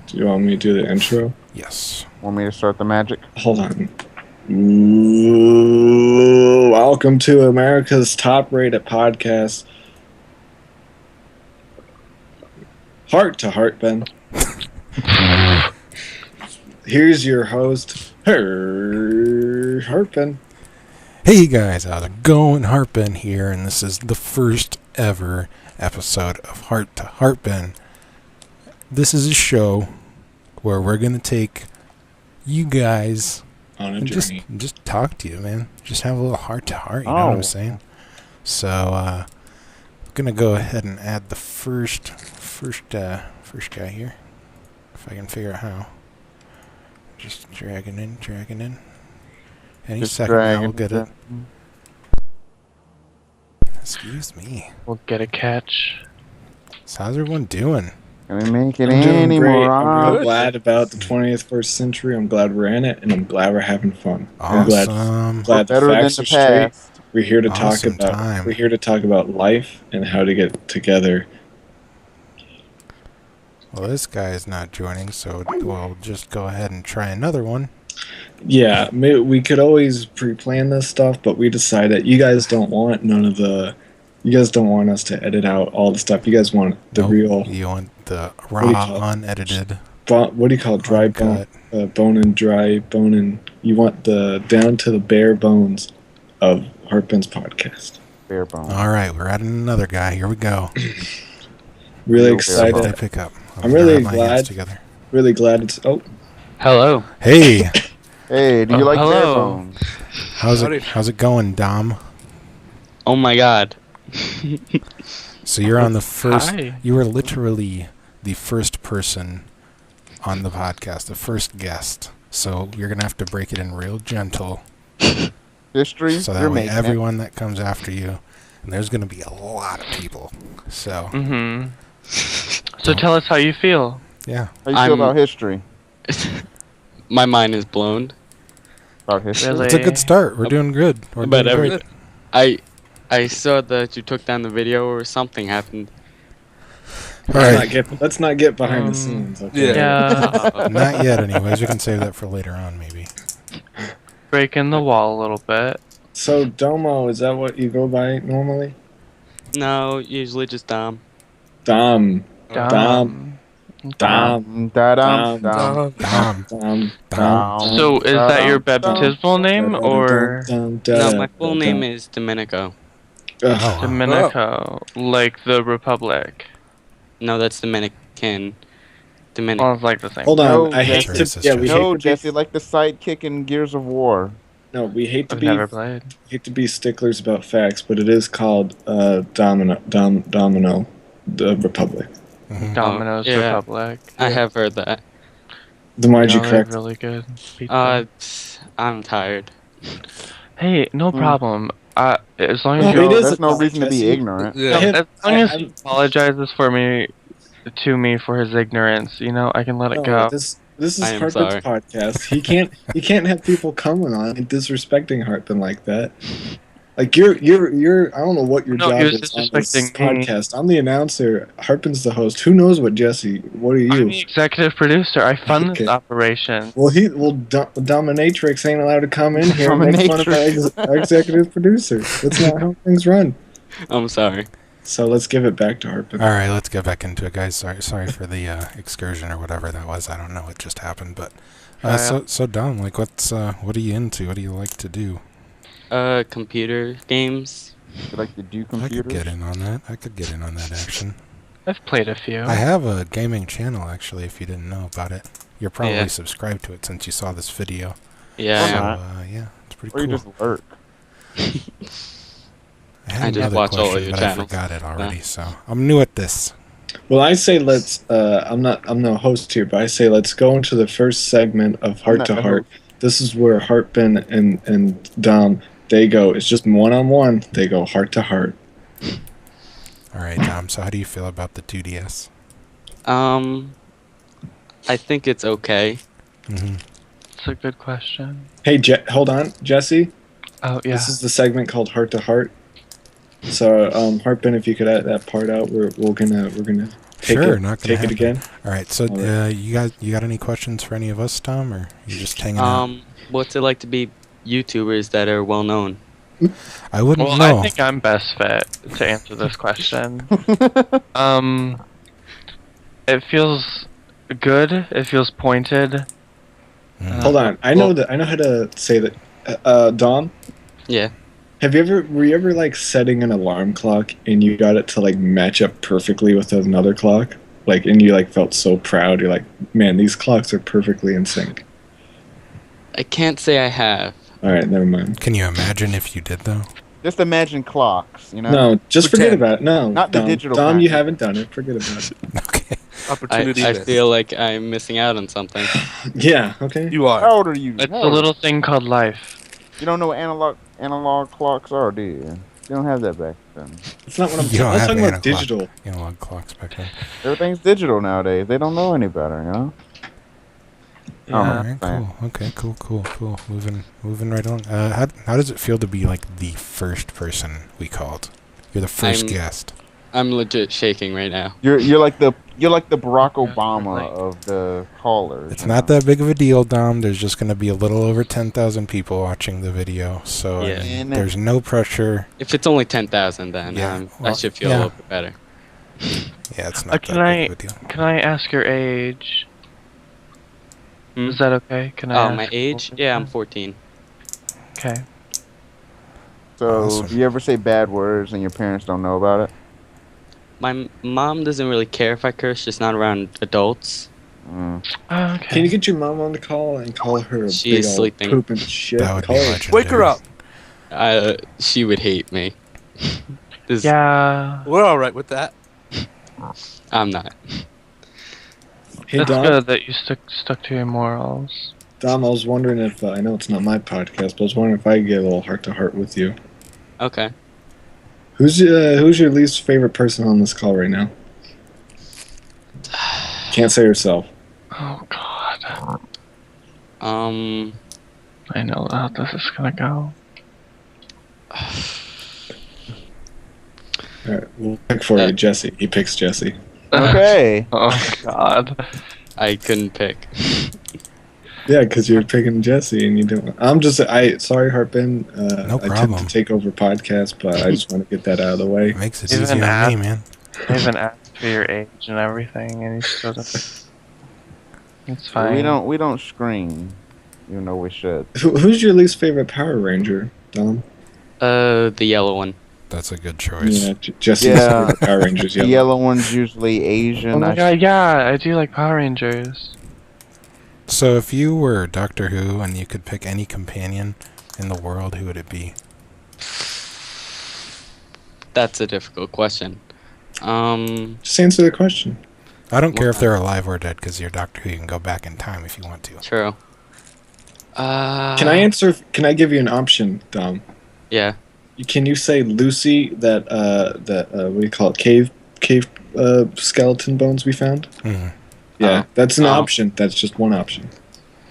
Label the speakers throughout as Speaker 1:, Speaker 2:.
Speaker 1: Do you want me to do the intro?
Speaker 2: Yes.
Speaker 3: Want me to start the magic?
Speaker 1: Hold on. Ooh, welcome to America's top-rated podcast, Heart to Heartben. Here's your host, Heartben.
Speaker 2: Hey guys, how's it going? Heartben here, and this is the first ever episode of Heart to Heartben. This is a show where we're gonna take you guys
Speaker 1: On a
Speaker 2: and
Speaker 1: journey.
Speaker 2: just talk to you, man. Just have a little heart to heart. You know what I'm saying? So, I'm gonna go ahead and add the first guy here, if I can figure out how. Just dragging in. Any
Speaker 3: Just
Speaker 2: second now, we'll
Speaker 3: dragging
Speaker 2: get it. Excuse me.
Speaker 4: We'll get a catch.
Speaker 2: So how's everyone doing?
Speaker 3: Can we make it
Speaker 1: I'm doing
Speaker 3: any
Speaker 1: great.
Speaker 3: more
Speaker 1: I'm
Speaker 3: on?
Speaker 1: glad about the 21st century. I'm glad we're in it, and I'm glad we're having fun. I'm
Speaker 2: Awesome.
Speaker 1: glad the
Speaker 3: Better than
Speaker 1: facts
Speaker 3: the
Speaker 1: are straight.
Speaker 3: past.
Speaker 1: We're here to
Speaker 2: Awesome
Speaker 1: talk about.
Speaker 2: time.
Speaker 1: We're here to talk about life and how to get together.
Speaker 2: Well, this guy is not joining, so we'll just go ahead and try another one.
Speaker 1: Yeah, we could always pre-plan this stuff, but we decided you guys don't want you guys don't want us to edit out all the stuff. You guys want the
Speaker 2: Nope.
Speaker 1: real,
Speaker 2: You want the
Speaker 1: do you call
Speaker 2: raw,
Speaker 1: it?
Speaker 2: unedited.
Speaker 1: what do you call it? Dry bone,
Speaker 2: Uncut.
Speaker 1: bone and dry bone, and you want the down to the bare bones of Heartben's podcast.
Speaker 3: Bare bone.
Speaker 2: All right, we're adding another guy. Here we go.
Speaker 1: Really
Speaker 3: Real
Speaker 2: See what they
Speaker 1: excited.
Speaker 2: pick up.
Speaker 1: I'm really
Speaker 2: gonna rub my hands
Speaker 1: glad.
Speaker 2: together.
Speaker 1: Really glad it's. Oh,
Speaker 4: Hello.
Speaker 2: Hey,
Speaker 3: Hey, do you like bare
Speaker 4: hello.
Speaker 3: bones?
Speaker 2: how's it going, Dom?
Speaker 4: Oh my god.
Speaker 2: So you're on the first.
Speaker 4: Hi.
Speaker 2: You were literally the first person on the podcast, the first guest. So you're gonna have to break it in real gentle,
Speaker 3: History?
Speaker 2: so that
Speaker 3: You're
Speaker 2: way
Speaker 3: making
Speaker 2: everyone that comes after you, and there's gonna be a lot of people. So
Speaker 4: Mm-hmm. So tell us how you feel.
Speaker 2: yeah,
Speaker 3: it. How you feel about history?
Speaker 4: My mind is blown.
Speaker 3: About history?
Speaker 4: Really?
Speaker 2: it's a good start. We're doing good. We're
Speaker 4: But
Speaker 2: doing great.
Speaker 4: I saw that you took down the video or something happened.
Speaker 2: All right.
Speaker 1: let's not get behind the scenes. Okay?
Speaker 4: Yeah.
Speaker 2: Not yet, anyways. We can save that for later on, maybe.
Speaker 4: Breaking the wall a little bit.
Speaker 1: So Domo, is that what you go by normally?
Speaker 4: No, usually just Dom.
Speaker 1: Dom.
Speaker 4: Dom.
Speaker 1: Dom.
Speaker 3: Da-dum,
Speaker 1: Dom.
Speaker 2: Dom.
Speaker 1: Dom.
Speaker 4: So is that your baptismal name or No, my full name is Domenico.
Speaker 2: Oh,
Speaker 4: Domenico, like the Republic? No, that's Dominican. Dominic. Sounds like the same.
Speaker 1: Hold on,
Speaker 3: No,
Speaker 1: I hate
Speaker 2: that's
Speaker 1: to.
Speaker 2: racist,
Speaker 1: Yeah, we
Speaker 2: Jesse.
Speaker 3: No,
Speaker 1: hate to
Speaker 3: Jesse, like the sidekick in Gears of War.
Speaker 1: no, we hate to
Speaker 4: I've
Speaker 1: be
Speaker 4: never played.
Speaker 1: sticklers about facts, but it is called Domino, the Republic.
Speaker 2: Mhm.
Speaker 4: Domino's
Speaker 1: Oh,
Speaker 4: Republic. I have heard that.
Speaker 1: Then why'd you
Speaker 4: No,
Speaker 1: correct?
Speaker 4: they're really good. Pizza.
Speaker 1: Uh,
Speaker 4: I'm tired.
Speaker 1: Hmm.
Speaker 4: Hey, no problem. As long as
Speaker 1: Well,
Speaker 4: you
Speaker 1: it is
Speaker 3: There's no reason to be
Speaker 1: Jesse.
Speaker 3: ignorant.
Speaker 4: No, as long as he apologizes to me for his ignorance, I can let it
Speaker 1: No,
Speaker 4: go.
Speaker 1: this is
Speaker 4: I am
Speaker 1: Heartben's
Speaker 4: sorry.
Speaker 1: podcast. He can't have people coming on and disrespecting Heartben like that. Like you're I don't know what your
Speaker 4: No,
Speaker 1: job
Speaker 4: he was
Speaker 1: is on this
Speaker 4: disrespecting me.
Speaker 1: podcast. I'm the announcer. Heartben's the host. Who knows what Jesse? What are
Speaker 4: I'm
Speaker 1: you?
Speaker 4: the executive producer. I fund
Speaker 1: Okay.
Speaker 4: this operation.
Speaker 1: Well, Dominatrix ain't allowed to come in here and make fun of our executive producer. That's not how things run.
Speaker 4: I'm sorry.
Speaker 1: So let's give it back to Heartben.
Speaker 2: All right, let's get back into it, guys. Sorry for the excursion or whatever that was. I don't know what just happened, but so Dom, like, what are you into? What do you like to do?
Speaker 4: Computer games.
Speaker 3: You like to do
Speaker 2: I could
Speaker 3: computers?
Speaker 2: get in on that. Action.
Speaker 4: I've played a few.
Speaker 2: I have a gaming channel, actually, if you didn't know about it. You're probably
Speaker 4: Yeah.
Speaker 2: subscribed to it since you saw this video.
Speaker 4: Yeah.
Speaker 2: So,
Speaker 3: not.
Speaker 2: yeah, it's pretty
Speaker 3: Or you
Speaker 2: cool.
Speaker 3: just lurk?
Speaker 2: I had
Speaker 4: I just
Speaker 2: another
Speaker 4: watch all of
Speaker 2: question,
Speaker 4: your
Speaker 2: but
Speaker 4: channels.
Speaker 2: I forgot it already, so I'm new at this.
Speaker 1: Well, I say let's. I'm no host here, but I say let's go into the first segment of Heart to Heart. This is where Heartben and Dom, they go. It's just one-on-one. They go heart to heart.
Speaker 2: All right, Dom, so how do you feel about the 2DS?
Speaker 4: I think it's okay.
Speaker 2: Mm-hmm.
Speaker 4: It's a good question.
Speaker 1: Hey, hold on, Jesse.
Speaker 4: Oh yeah.
Speaker 1: This is the segment called Heart to Heart. So, Heartben, if you could edit that part out, we're gonna take
Speaker 2: sure,
Speaker 1: it,
Speaker 2: not gonna
Speaker 1: take it
Speaker 2: happen.
Speaker 1: again.
Speaker 2: All right, so
Speaker 1: All right.
Speaker 2: you got any questions for any of us, Tom, or you just hanging out?
Speaker 4: What's it like to be YouTubers that are well known?
Speaker 2: I wouldn't
Speaker 5: Well,
Speaker 2: know.
Speaker 5: I think I'm best fit to answer this question. It feels good. It feels pointed.
Speaker 1: Hold on, I know how to say that. Dom,
Speaker 4: Yeah.
Speaker 1: were you ever like setting an alarm clock and you got it to like match up perfectly with another clock? Like, and you like felt so proud. You're like, man, these clocks are perfectly in sync.
Speaker 4: I can't say I have.
Speaker 1: All right, never mind.
Speaker 2: Can you imagine if you did though?
Speaker 3: Just imagine clocks, you know?
Speaker 1: No, just forget
Speaker 6: Pretend.
Speaker 1: about it. No,
Speaker 3: Not the
Speaker 1: Dom,
Speaker 3: digital
Speaker 1: Dom,
Speaker 3: kind.
Speaker 1: you haven't done it. Forget about it.
Speaker 2: Okay.
Speaker 6: Opportunity
Speaker 4: I
Speaker 6: missed.
Speaker 4: feel like I'm missing out on something.
Speaker 1: Yeah. Okay.
Speaker 6: You are.
Speaker 3: How old are you?
Speaker 5: It's
Speaker 3: How
Speaker 5: a
Speaker 3: old are
Speaker 5: little thing called life.
Speaker 3: you don't know what analog clocks are, do you? You don't have that back then.
Speaker 1: It's not what I'm
Speaker 2: You don't
Speaker 1: I'm
Speaker 2: have
Speaker 1: talking about
Speaker 2: analog.
Speaker 1: digital.
Speaker 2: Analog clocks back then.
Speaker 3: Everything's digital nowadays. They don't know any better, you know?
Speaker 5: Yeah.
Speaker 2: All right, cool. Okay, cool. Moving right on. How does it feel to be like the first person we called? You're the 1st guest.
Speaker 4: I'm legit shaking right now.
Speaker 3: You're like the Barack Obama of the callers.
Speaker 2: It's not that big of a deal, Dom. There's just going to be a little over 10,000 people watching the video, so
Speaker 4: Yeah.
Speaker 2: I mean, there's no pressure.
Speaker 4: If it's only 10,000, then
Speaker 2: Yeah,
Speaker 4: I
Speaker 2: well,
Speaker 4: should feel a
Speaker 2: yeah.
Speaker 4: little bit better.
Speaker 2: Yeah, it's not
Speaker 5: Can
Speaker 2: that big of a deal.
Speaker 5: Can I ask your age?
Speaker 4: Hmm?
Speaker 5: Is that okay? Can I?
Speaker 4: Oh,
Speaker 5: ask
Speaker 4: my age? Yeah, I'm 14.
Speaker 5: Okay.
Speaker 3: So,
Speaker 2: Awesome.
Speaker 3: do you ever say bad words and your parents don't know about it?
Speaker 4: My mom doesn't really care if I curse, just not around adults.
Speaker 3: Mm.
Speaker 5: Oh, okay.
Speaker 1: Can you get your mom on the call and call her a
Speaker 4: She
Speaker 1: big
Speaker 4: is
Speaker 1: old
Speaker 4: sleeping.
Speaker 1: pooping shit?
Speaker 2: That would be
Speaker 1: Call her-
Speaker 2: legendary.
Speaker 6: Wake her up.
Speaker 4: She would hate me.
Speaker 5: Yeah.
Speaker 6: We're all right with that.
Speaker 4: I'm not.
Speaker 1: Hey
Speaker 5: It's
Speaker 1: Dom,
Speaker 5: good that you stuck to your morals.
Speaker 1: Dom, I was wondering if I know it's not my podcast, but I was wondering if I could get a little heart to heart with you.
Speaker 4: Okay.
Speaker 1: Who's your least favorite person on this call right now? Can't say yourself.
Speaker 5: Oh God.
Speaker 4: I
Speaker 5: I know how this is gonna go.
Speaker 1: All right, we'll pick for you, Jesse. He picks Jesse.
Speaker 3: Okay.
Speaker 5: Oh God.
Speaker 4: I couldn't pick.
Speaker 1: Yeah, because you're picking Jesse and you don't. Sorry, Heartben.
Speaker 2: No
Speaker 1: I tend
Speaker 2: problem.
Speaker 1: to take over podcasts, but I just want to get that out of the way.
Speaker 2: It makes it
Speaker 5: Even
Speaker 2: easy on
Speaker 5: at-
Speaker 2: me, man.
Speaker 5: I even asked for your age and everything, and you still don't. It's fine.
Speaker 3: We don't scream, even though we should.
Speaker 1: Who's your least favorite Power Ranger, Dom?
Speaker 4: The yellow one.
Speaker 2: That's a good choice.
Speaker 1: Yeah, Jesse's
Speaker 3: Yeah.
Speaker 1: favorite Power Ranger's
Speaker 3: The
Speaker 1: yellow.
Speaker 3: yellow one's usually
Speaker 5: Oh
Speaker 3: Asian.
Speaker 5: my God, yeah, I do like Power Rangers.
Speaker 2: So if you were Doctor Who and you could pick any companion in the world, who would it be?
Speaker 4: That's a difficult question.
Speaker 1: Just answer the question.
Speaker 2: I don't care if they're alive or dead, because you're Doctor Who. You can go back in time if you want to.
Speaker 4: True.
Speaker 1: Can I answer? Can I give you an option, Dom?
Speaker 4: Yeah.
Speaker 1: Can you say Lucy? That what do you call it? Cave skeleton bones we found.
Speaker 2: Mhm.
Speaker 1: Yeah,
Speaker 4: Oh.
Speaker 1: that's an
Speaker 4: Oh.
Speaker 1: option. That's just one option.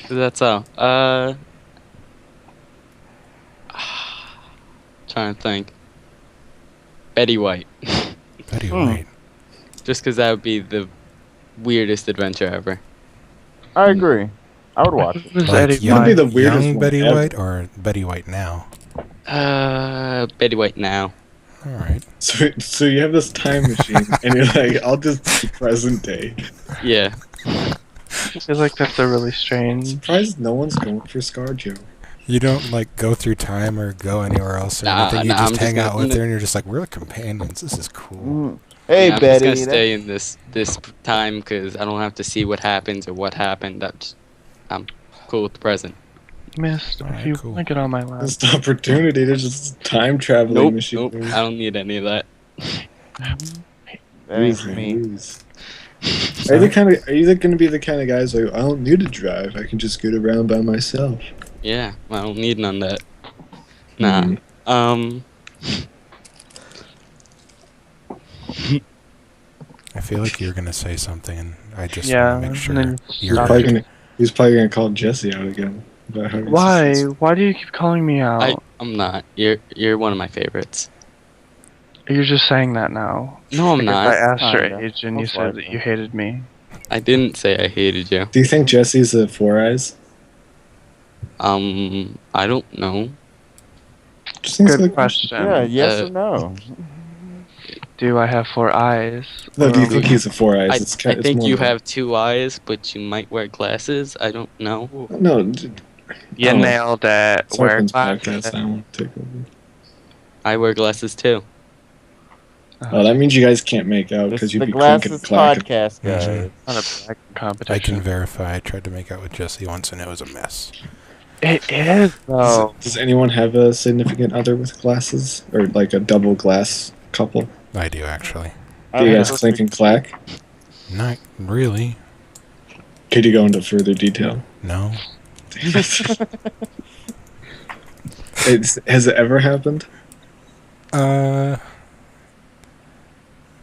Speaker 4: That's all. Trying to think. Betty White.
Speaker 2: Betty White.
Speaker 4: Just because that would be the weirdest adventure ever.
Speaker 3: I agree. I would watch it.
Speaker 5: Who's
Speaker 2: Like
Speaker 5: Eddie
Speaker 1: You'd be
Speaker 5: White?
Speaker 1: the weirdest
Speaker 2: young
Speaker 1: one
Speaker 2: Betty
Speaker 1: ever.
Speaker 2: White or Betty White now?
Speaker 4: Betty White now.
Speaker 2: All right.
Speaker 1: So you have this time machine, and you're like, I'll just do present day.
Speaker 4: Yeah.
Speaker 5: I feel like that's a really strange.
Speaker 1: Surprised no one's going for ScarJo.
Speaker 2: You don't like go through time or go anywhere else or
Speaker 4: Nah,
Speaker 2: anything. You
Speaker 4: nah,
Speaker 2: just
Speaker 4: I'm
Speaker 2: hang
Speaker 4: just
Speaker 2: out
Speaker 4: gonna-
Speaker 2: with her and you're just like, we're companions. This is cool.
Speaker 3: Mm. Hey,
Speaker 4: Yeah, I'm
Speaker 3: Betty.
Speaker 4: just gonna stay in this time because I don't have to see what happens or what happened. I'm cool with the present.
Speaker 5: Missed.
Speaker 2: Alright,
Speaker 5: If you
Speaker 2: cool.
Speaker 5: want to get on my lap.
Speaker 1: Missed opportunity. There's just a time traveling
Speaker 4: Nope,
Speaker 1: machine.
Speaker 4: nope. I don't need any of that.
Speaker 3: That ain't me.
Speaker 1: Are you gonna be the kind of guys like, I don't need to drive. I can just get around by myself.
Speaker 4: Yeah, I don't need none of that. Nah.
Speaker 1: Mhm.
Speaker 2: I feel like you're gonna say something, and I just
Speaker 5: Yeah,
Speaker 2: want to make sure
Speaker 5: and then
Speaker 2: you're
Speaker 5: stop.
Speaker 1: He's probably gonna call Jesse out again. About how
Speaker 5: Why?
Speaker 1: he's-
Speaker 5: Why do you keep calling me out?
Speaker 4: I'm not. You're one of my favorites.
Speaker 5: You're just saying that now.
Speaker 4: No, I'm
Speaker 5: Because
Speaker 4: not.
Speaker 5: I asked your
Speaker 3: Kinda.
Speaker 5: age and you
Speaker 3: Most
Speaker 5: said that
Speaker 3: likely.
Speaker 5: you hated me.
Speaker 4: I didn't say I hated you.
Speaker 1: Do you think Jesse's a Four Eyes?
Speaker 4: I don't know.
Speaker 1: Just seems
Speaker 5: Good
Speaker 1: like-
Speaker 5: question.
Speaker 3: Yeah, yes
Speaker 4: Uh,
Speaker 3: or no?
Speaker 5: Do I have 4 eyes?
Speaker 1: No, do you
Speaker 5: Or
Speaker 1: think he's a Four Eyes?
Speaker 4: I think
Speaker 1: more
Speaker 4: you
Speaker 1: like-
Speaker 4: have 2 eyes, but you might wear glasses. I don't know.
Speaker 1: No,
Speaker 5: You
Speaker 1: Oh.
Speaker 5: nailed it.
Speaker 1: it's
Speaker 5: Wear
Speaker 1: Hartman's
Speaker 5: glasses.
Speaker 1: podcast. I won't take over.
Speaker 4: I wear glasses too.
Speaker 1: Oh, that means you guys can't make out
Speaker 3: It's
Speaker 1: because you'd
Speaker 3: the
Speaker 1: be clinking
Speaker 3: Glasses
Speaker 1: and clacking.
Speaker 3: podcast, guys.
Speaker 2: Mhm.
Speaker 5: Not a bragging
Speaker 2: I
Speaker 5: competition.
Speaker 2: can verify. I tried to make out with Jesse once and it was a mess.
Speaker 5: It is though.
Speaker 1: Does anyone have a significant other with glasses? Or like a double glass couple?
Speaker 2: I do actually.
Speaker 1: Do you guys clink and clack?
Speaker 2: Not really.
Speaker 1: Could you go into further detail?
Speaker 2: No.
Speaker 1: Has it ever happened?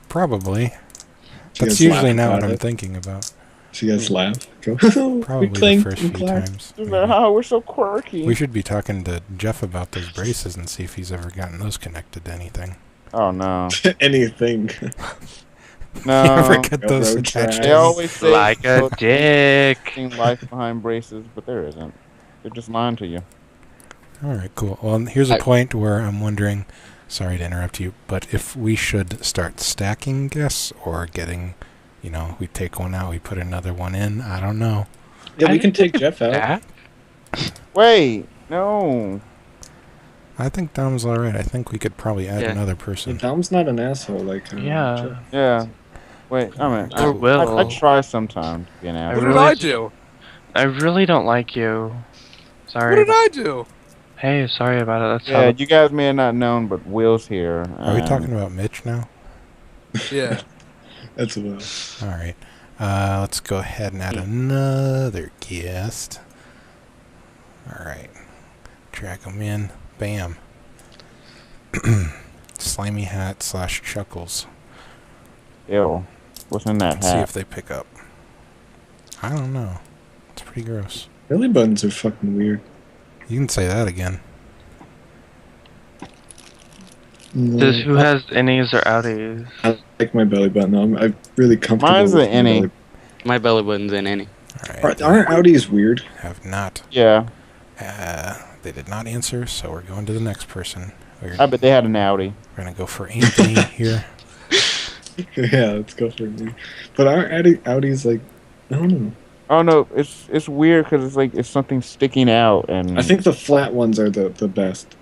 Speaker 2: Probably.
Speaker 1: Do you
Speaker 2: That's
Speaker 1: guys
Speaker 2: usually
Speaker 1: laugh
Speaker 2: not what
Speaker 1: about
Speaker 2: I'm
Speaker 1: it?
Speaker 2: thinking about.
Speaker 1: Do you guys laugh? Go,
Speaker 2: Probably
Speaker 1: we
Speaker 2: the
Speaker 1: clinked
Speaker 2: first
Speaker 1: and
Speaker 2: few
Speaker 1: clacked.
Speaker 2: times.
Speaker 3: Isn't that how we're so quirky?
Speaker 2: We should be talking to Geoff about those braces and see if he's ever gotten those connected to anything.
Speaker 3: Oh no,
Speaker 1: Anything.
Speaker 3: no.
Speaker 2: You ever get those
Speaker 1: Railroad
Speaker 2: attached?
Speaker 1: tracks.
Speaker 3: They always say
Speaker 5: Like a dick.
Speaker 3: there's life behind braces, but there isn't. They're just lying to you.
Speaker 2: All right, cool. Well, here's a point where I'm wondering, sorry to interrupt you, but if we should start stacking guests or getting, we take one out, we put another one in. I don't know.
Speaker 1: Yeah, we can take Geoff out.
Speaker 5: That?
Speaker 3: Wait, no.
Speaker 2: I think Dom's all right. I think we could probably add
Speaker 4: Yeah.
Speaker 2: another
Speaker 1: Yeah,
Speaker 2: person.
Speaker 1: Dom's not an asshole like
Speaker 5: Yeah.
Speaker 1: Geoff.
Speaker 3: Yeah. Wait, I mean,
Speaker 5: Or Will.
Speaker 3: I try sometimes to be an
Speaker 5: I
Speaker 3: asshole.
Speaker 6: What
Speaker 5: really-
Speaker 6: did I do?
Speaker 5: I really don't like you. Sorry.
Speaker 6: What did I do?
Speaker 5: Hey, sorry about it. That's
Speaker 3: Yeah,
Speaker 5: how.
Speaker 3: you guys may have not known, but Will's here.
Speaker 2: Are we talking about Mitch now?
Speaker 6: Yeah.
Speaker 1: That's a well.
Speaker 2: All right. Let's go ahead and add another guest. All right. Drag them in. Bam. Slimy hat / Chuckles.
Speaker 3: Ew. What's in that
Speaker 2: Let's see
Speaker 3: hat?
Speaker 2: if they pick up. I don't know. It's pretty gross.
Speaker 1: Belly buttons are fucking weird.
Speaker 2: You can say that again.
Speaker 5: Does who has innies or outies?
Speaker 1: I like my belly button. I'm really comfortable.
Speaker 3: Mine's
Speaker 1: with
Speaker 3: an
Speaker 1: my
Speaker 3: innie.
Speaker 1: belly-
Speaker 4: My belly button's in any.
Speaker 2: All right.
Speaker 1: Aren't outies weird?
Speaker 2: Have not.
Speaker 3: Yeah,
Speaker 2: They did not answer, so we're going to the next person.
Speaker 3: I bet they had an Audi.
Speaker 2: We're going to go for Anthony here.
Speaker 1: Yeah, let's go for me. But aren't outies like? I don't know.
Speaker 3: Oh no, it's weird because it's like it's something sticking out, and
Speaker 1: I think the flat ones are the best.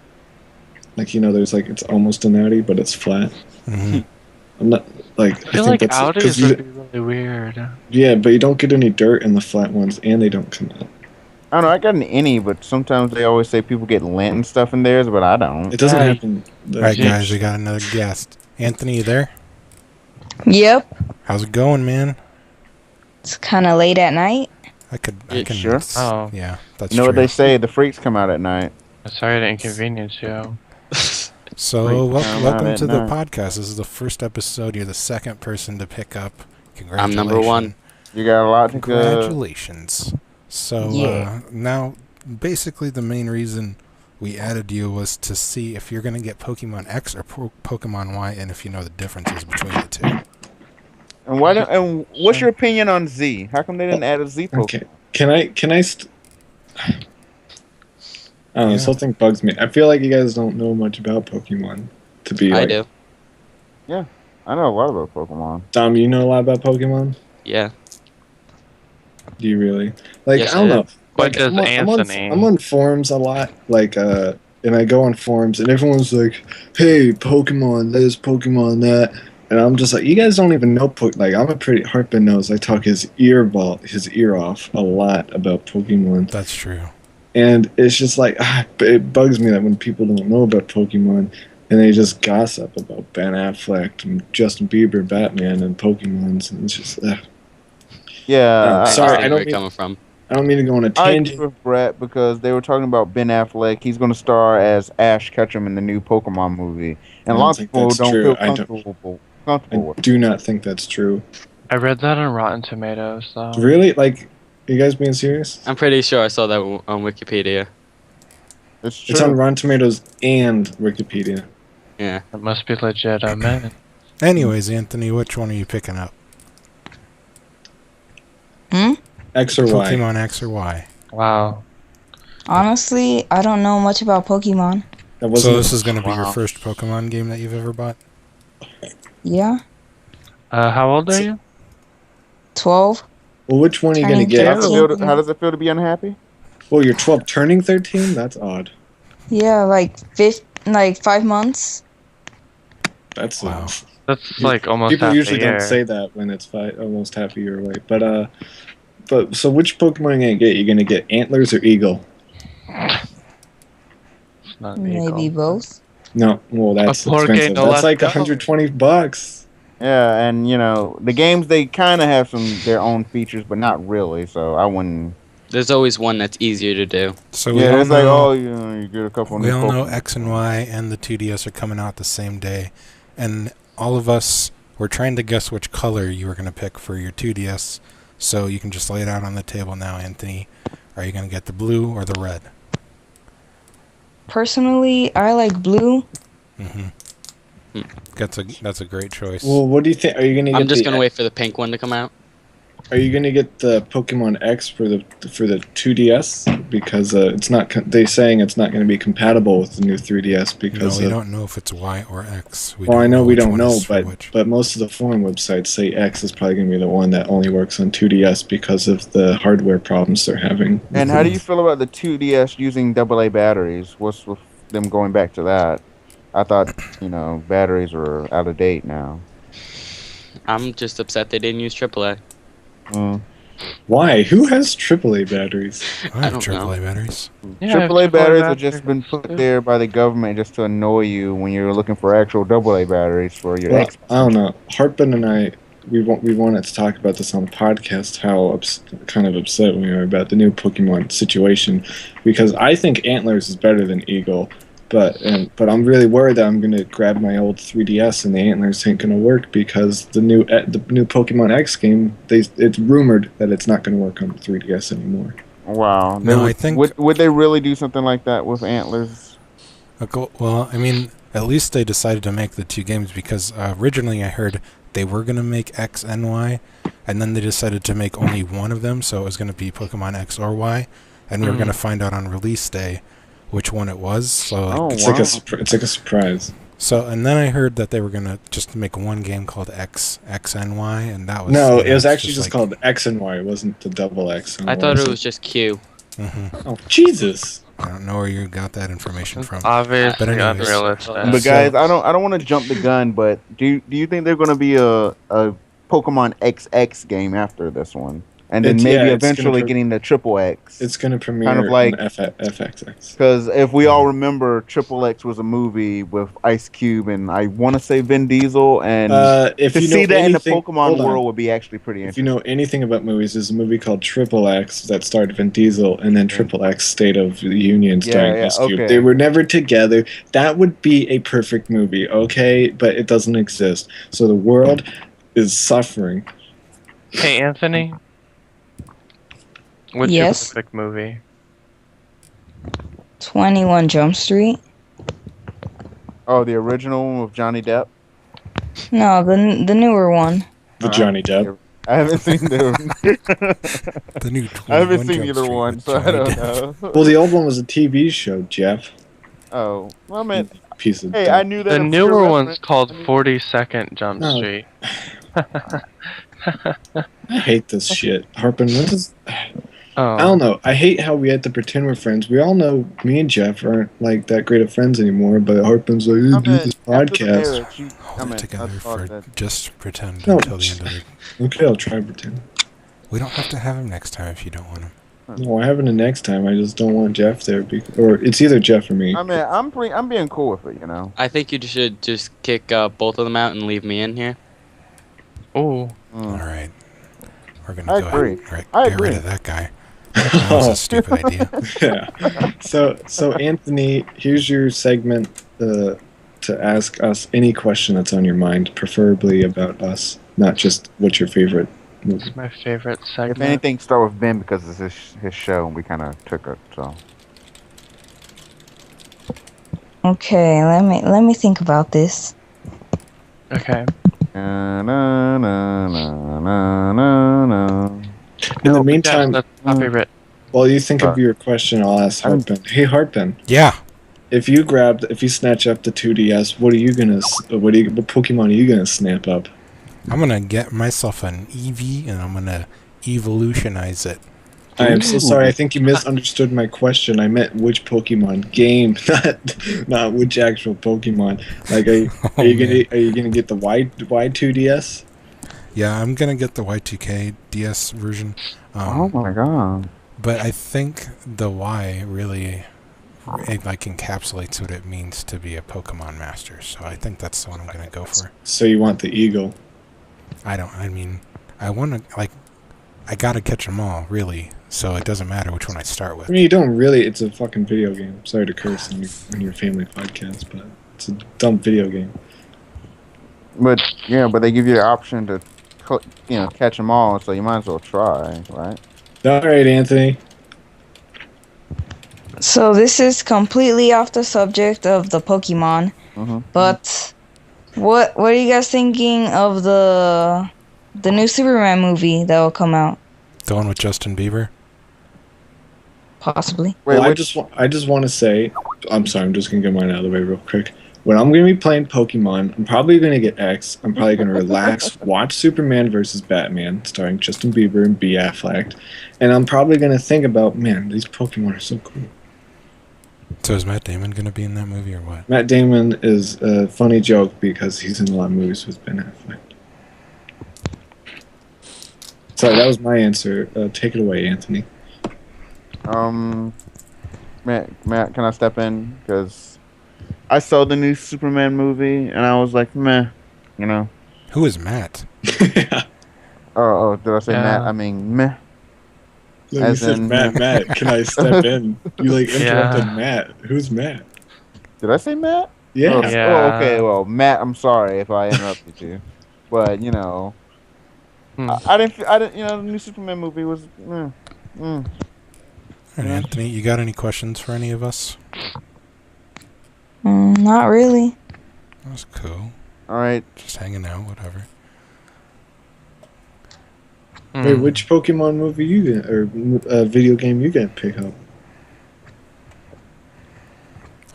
Speaker 1: Like there's like it's almost an outie, but it's flat.
Speaker 2: Mhm.
Speaker 1: I'm not like
Speaker 5: I feel
Speaker 1: think
Speaker 5: like
Speaker 1: that's 'cause
Speaker 5: outies
Speaker 1: you-
Speaker 5: would be really weird.
Speaker 1: Yeah, but you don't get any dirt in the flat ones, and they don't come out.
Speaker 3: I don't know. I got an innie, but sometimes they always say people get lint and stuff in theirs, but I don't.
Speaker 1: It doesn't
Speaker 5: Right.
Speaker 1: happen.
Speaker 2: All right, guys, we got another guest. Anthony, you there?
Speaker 7: Yep.
Speaker 2: How's it going, man?
Speaker 7: It's kind of late at night.
Speaker 2: I
Speaker 4: Yeah,
Speaker 2: can.
Speaker 3: sure.
Speaker 5: Oh.
Speaker 2: Yeah, that's
Speaker 3: You know
Speaker 2: true.
Speaker 3: what they say? The freaks come out at night.
Speaker 5: Sorry to inconvenience you.
Speaker 2: So,
Speaker 3: Freak
Speaker 2: welcome
Speaker 3: out
Speaker 2: to
Speaker 3: at
Speaker 2: the
Speaker 3: night.
Speaker 2: podcast. This is the first episode. You're the second person to pick up.
Speaker 4: I'm
Speaker 2: Congratulations.
Speaker 4: number 1.
Speaker 3: You got a lot to go.
Speaker 2: Congratulations. So,
Speaker 7: Yeah.
Speaker 2: now, basically, the main reason we added you was to see if you're going to get Pokemon X or Pokemon Y, and if you know the differences between the two.
Speaker 3: And why don't? And what's your opinion on Z? How come they didn't add a Z Pokemon?
Speaker 1: Okay. Can I? I don't know.
Speaker 2: Yeah.
Speaker 1: Something bugs me. I feel like you guys don't know much about Pokemon. To be
Speaker 4: I
Speaker 1: like,
Speaker 4: do.
Speaker 3: I know a lot about Pokemon.
Speaker 1: Dom, you know a lot about Pokemon.
Speaker 4: Yeah.
Speaker 1: Do you really? Like
Speaker 4: Yes,
Speaker 1: I don't
Speaker 4: I
Speaker 1: know.
Speaker 5: What
Speaker 1: Like,
Speaker 5: does Anthony?
Speaker 1: I'm on forums a lot. Like and I go on forums and everyone's like, "Hey, Pokemon this, Pokemon that," and I'm just like, "You guys don't even know Like I'm a pretty Heartben knows. I talk his ear off a lot about Pokemon,
Speaker 2: That's true.
Speaker 1: and it's just like it bugs me that when people don't know about Pokemon and they just gossip about Ben Affleck and Justin Bieber, Batman, and Pokemon's, and it's just.
Speaker 3: Yeah,
Speaker 1: Sorry,
Speaker 4: I
Speaker 1: I
Speaker 4: understand
Speaker 1: don't
Speaker 4: where you're
Speaker 1: mean-
Speaker 4: coming from.
Speaker 1: I don't mean to go on a
Speaker 3: I agree
Speaker 1: tangent.
Speaker 3: with Brett because they were talking about Ben Affleck. He's going to star as Ash Ketchum in the new Pokemon movie, and a
Speaker 1: don't
Speaker 3: lot of
Speaker 1: think
Speaker 3: people
Speaker 1: that's
Speaker 3: don't
Speaker 1: true.
Speaker 3: feel
Speaker 1: I don't-
Speaker 3: comfortable
Speaker 1: I
Speaker 3: with it.
Speaker 1: do not think that's true.
Speaker 5: I read that on Rotten Tomatoes, though.
Speaker 1: Really? Like, are you guys being serious?
Speaker 4: I'm pretty sure I saw that on Wikipedia.
Speaker 3: It's true.
Speaker 1: It's on Rotten Tomatoes and Wikipedia.
Speaker 4: Yeah.
Speaker 5: It must be legit, man.
Speaker 2: Anyways, Anthony, which one are you picking up?
Speaker 1: X or Y?
Speaker 2: Pokemon X or Y?
Speaker 5: Wow.
Speaker 7: Honestly, I don't know much about Pokemon.
Speaker 2: So this is going to be your first Pokemon game that you've ever bought?
Speaker 7: Yeah.
Speaker 5: How old are you?
Speaker 7: 12.
Speaker 1: Well, which one are you going to
Speaker 7: Turning
Speaker 1: get?
Speaker 7: 13.
Speaker 3: How does it feel to be unhappy?
Speaker 1: Well, you're 12 turning 13? That's odd.
Speaker 7: Yeah, like 5 months.
Speaker 1: That's
Speaker 2: Wow.
Speaker 5: That's like almost
Speaker 1: People
Speaker 5: half
Speaker 1: usually
Speaker 5: a year.
Speaker 1: don't say that when it's almost half a year away. But so which Pokemon are you going to get? You going to get Antlers or Eagle?
Speaker 5: It's not an
Speaker 7: Maybe
Speaker 5: eagle.
Speaker 7: both.
Speaker 1: No, well, that's
Speaker 5: A Porky,
Speaker 1: expensive.
Speaker 5: no,
Speaker 1: That's
Speaker 5: let's
Speaker 1: like
Speaker 5: go.
Speaker 1: $120.
Speaker 3: Yeah, and you know the games they kind of have their own features, but not really. So I wouldn't.
Speaker 4: There's always one that's easier to do.
Speaker 2: So we
Speaker 3: Yeah,
Speaker 2: all
Speaker 3: it's like
Speaker 2: know,
Speaker 3: you get a couple.
Speaker 2: we
Speaker 3: new
Speaker 2: all know
Speaker 3: Pokemon.
Speaker 2: X and Y and the 2DS are coming out the same day. And all of us were trying to guess which color you were going to pick for your 2DS. So you can just lay it out on the table now, Anthony. Are you going to get the blue or the red?
Speaker 7: Personally, I like blue.
Speaker 2: That's a great choice.
Speaker 1: Well, what do you think? Are you going to get
Speaker 4: I'm just gonna wait for the pink one to come out.
Speaker 1: Are you going to get the Pokemon X for the 2DS? Because it's not. They're saying it's not going to be compatible with the new 3DS because
Speaker 2: no, we don't know if it's Y or X.
Speaker 1: Well, I know we
Speaker 2: which
Speaker 1: don't
Speaker 2: one
Speaker 1: know,
Speaker 2: is for
Speaker 1: but
Speaker 2: which.
Speaker 1: but most of the forum websites say X is probably going to be the one that only works on 2DS because of the hardware problems they're having.
Speaker 3: And how do you feel about the 2DS using AA batteries? What's with them going back to that? I thought batteries were out of date now.
Speaker 4: I'm just upset they didn't use AAA.
Speaker 1: Why? Who has AAA batteries?
Speaker 2: I have
Speaker 4: don't know.
Speaker 2: AAA batteries.
Speaker 5: Yeah,
Speaker 3: AAA batteries have
Speaker 5: batteries
Speaker 3: just been put
Speaker 5: too.
Speaker 3: there by the government just to annoy you when you're looking for actual AA batteries for your
Speaker 1: Well,
Speaker 3: Xbox.
Speaker 1: I don't know. Heartben and I, we wanted to talk about this on the podcast. How kind of upset we are about the new Pokemon situation, because I think Antlers is better than Eagle. But I'm really worried that I'm gonna grab my old 3DS and the Antlers ain't gonna work because the new Pokemon X game, it's rumored that it's not gonna work on the 3DS anymore.
Speaker 3: Wow.
Speaker 2: No, I think-
Speaker 3: would they really do something like that with Antlers?
Speaker 2: Well, I mean, at least they decided to make the two games because originally I heard they were going to make X and Y, and then they decided to make only one of them, so it was going to be Pokemon X or Y, and we were going to find out on release day which one it was. So
Speaker 1: It's like a surprise.
Speaker 2: So, and then I heard that they were going to just make one game called X and Y, and that was...
Speaker 1: No,
Speaker 2: you know,
Speaker 1: it was actually just
Speaker 2: like,
Speaker 1: called X and Y. It wasn't the double X.
Speaker 4: I thought it was just Q.
Speaker 1: Oh, Jesus.
Speaker 2: I don't know where you got that information from.
Speaker 5: Obviously
Speaker 2: But anyways.
Speaker 5: unrealistic.
Speaker 3: But guys, I don't want to jump the gun, but do you think they're going to be a Pokemon XX game after this one? And then maybe eventually getting the Triple X.
Speaker 1: It's going to premiere
Speaker 3: Kind of like
Speaker 1: on FXX.
Speaker 3: Because if we all remember, Triple X was a movie with Ice Cube and I want to say Vin Diesel, and
Speaker 1: If
Speaker 3: to
Speaker 1: you
Speaker 3: see
Speaker 1: know
Speaker 3: that in the
Speaker 1: anything-
Speaker 3: Pokemon
Speaker 1: hold on.
Speaker 3: world would be actually pretty
Speaker 1: If you
Speaker 3: interesting.
Speaker 1: know anything about movies, there's a movie called Triple X that starred Vin Diesel, and then Triple X State of the Union starring Ice Cube.
Speaker 3: okay.
Speaker 1: They were never together. That would be a perfect movie, okay? But it doesn't exist. So the world is suffering.
Speaker 5: Hey, Anthony. What's
Speaker 7: Yes?
Speaker 5: your perfect movie?
Speaker 7: 21 Jump Street.
Speaker 3: Oh, the original one with Johnny Depp?
Speaker 7: No, the newer one.
Speaker 1: The Johnny Depp.
Speaker 3: I haven't seen the.
Speaker 2: The new
Speaker 3: I haven't
Speaker 2: 21
Speaker 3: seen
Speaker 2: Jump
Speaker 3: either
Speaker 2: Street
Speaker 3: one,
Speaker 2: with
Speaker 3: so I
Speaker 2: Johnny
Speaker 3: don't
Speaker 2: Depp.
Speaker 3: know.
Speaker 1: Well, the old one was a TV show, Jeff.
Speaker 3: Oh, well, man.
Speaker 1: Piece of
Speaker 3: Hey, I knew that.
Speaker 5: The
Speaker 3: obscure
Speaker 5: newer
Speaker 3: reference.
Speaker 5: one's called 42nd Jump
Speaker 1: No.
Speaker 5: Street.
Speaker 1: I hate this shit. Harpin, what is...
Speaker 5: Oh.
Speaker 1: I don't know. I hate how we had to pretend we're friends. We all know me and Jeff aren't like that great of friends anymore, but Harpin's like,
Speaker 3: I
Speaker 1: do
Speaker 3: mean,
Speaker 1: this
Speaker 3: after the
Speaker 1: podcast.
Speaker 3: marriage, I
Speaker 2: Hold
Speaker 3: mean,
Speaker 2: it together
Speaker 3: I thought
Speaker 2: for
Speaker 3: that-
Speaker 2: just pretend
Speaker 1: No.
Speaker 2: until the end of the...
Speaker 1: Okay, I'll try to pretend.
Speaker 2: We don't have to have him next time if you don't want him.
Speaker 1: No, I have it the next time. I just don't want Jeff there. Or it's either Jeff or me.
Speaker 3: I mean, I'm being cool with it, you know.
Speaker 4: I think you should just kick both of them out and leave me in here.
Speaker 5: Oh.
Speaker 2: All right. We're going
Speaker 3: I
Speaker 2: to go
Speaker 3: agree.
Speaker 2: ahead and
Speaker 3: I
Speaker 2: get
Speaker 3: agree.
Speaker 2: rid of that guy. That was a stupid idea.
Speaker 1: Yeah. So Anthony, here's your segment to ask us any question that's on your mind, preferably about us, not just what's your favorite movie.
Speaker 5: It's my favorite
Speaker 3: If
Speaker 5: segment.
Speaker 3: anything, start with Ben because it's his show, and we kind of took it. So
Speaker 7: Okay, let me think about this.
Speaker 5: Okay.
Speaker 1: In the meantime,
Speaker 5: that's copyright.
Speaker 1: while you think of your question, I'll ask Heartben. Hey, Heartben.
Speaker 2: Yeah.
Speaker 1: If you snatch up the 2DS, what what Pokemon are you gonna snap up?
Speaker 2: I'm gonna get myself an Eevee and I'm gonna evolutionize it.
Speaker 1: I am so sorry. I think you misunderstood my question. I meant which Pokemon game, not which actual Pokemon. Like, are you gonna get the Y2DS?
Speaker 2: Yeah, I'm gonna get the Y2K DS version.
Speaker 3: Oh my god!
Speaker 2: But I think the Y really encapsulates what it means to be a Pokemon master. So I think that's the one I'm gonna go for.
Speaker 1: So you want the Eagle?
Speaker 2: I want to I gotta catch them all, really. So it doesn't matter which one I start with.
Speaker 1: I mean, you don't really. It's a fucking video game. Sorry to curse on your family podcast, but it's a dumb video game.
Speaker 3: But they give you the option to, catch them all. So you might as well try, right?
Speaker 1: All right, Anthony.
Speaker 7: So this is completely off the subject of the Pokemon, but what are you guys thinking of the new Superman movie that will come out?
Speaker 2: The one with Justin Bieber?
Speaker 7: Possibly.
Speaker 1: Well, I just want to say, I'm sorry, I'm just gonna get mine out of the way real quick. When I'm gonna be playing Pokemon, I'm probably gonna get X. I'm probably gonna relax, watch Superman versus Batman, starring Justin Bieber and B. Affleck, and I'm probably gonna think about, man, these Pokemon are so cool.
Speaker 2: So is Matt Damon gonna be in that movie or what?
Speaker 1: Matt Damon is a funny joke because he's in a lot of movies with Ben Affleck. Sorry, that was my answer. Take it away, Anthony.
Speaker 3: Matt, can I step in? Because I saw the new Superman movie and I was like, meh,
Speaker 2: Who is Matt?
Speaker 3: Oh, did I say Matt? I mean, meh.
Speaker 1: No, you said Matt, can I step in? You interrupted Matt. Who's Matt?
Speaker 3: Did I say Matt?
Speaker 1: Yeah.
Speaker 3: Oh, okay. Well, Matt, I'm sorry if I interrupted you, but I didn't. The new Superman movie was.
Speaker 2: All right, Anthony, you got any questions for any of us?
Speaker 7: Not really.
Speaker 2: That's cool.
Speaker 3: All right.
Speaker 2: Just hanging out, whatever.
Speaker 1: Wait, which Pokemon movie or video game you gonna pick up?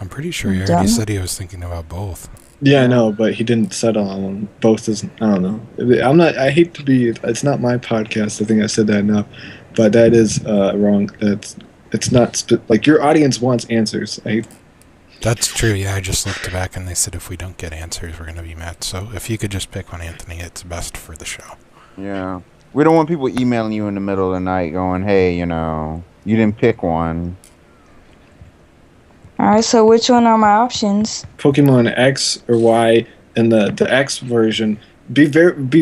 Speaker 2: I'm pretty sure he already said he was thinking about both.
Speaker 1: Yeah, I know, but he didn't settle on one. Both is, I don't know. I hate to be, it's not my podcast. I think I said that enough, but that is wrong. It's not, like, your audience wants answers.
Speaker 2: That's true, yeah. I just looked back and they said if we don't get answers, we're going to be mad. So if you could just pick one, Anthony, it's best for the show.
Speaker 3: Yeah. We don't want people emailing you in the middle of the night going, hey, you didn't pick one.
Speaker 7: Alright, so which one are my options?
Speaker 1: Pokemon X or Y, and the X version. Be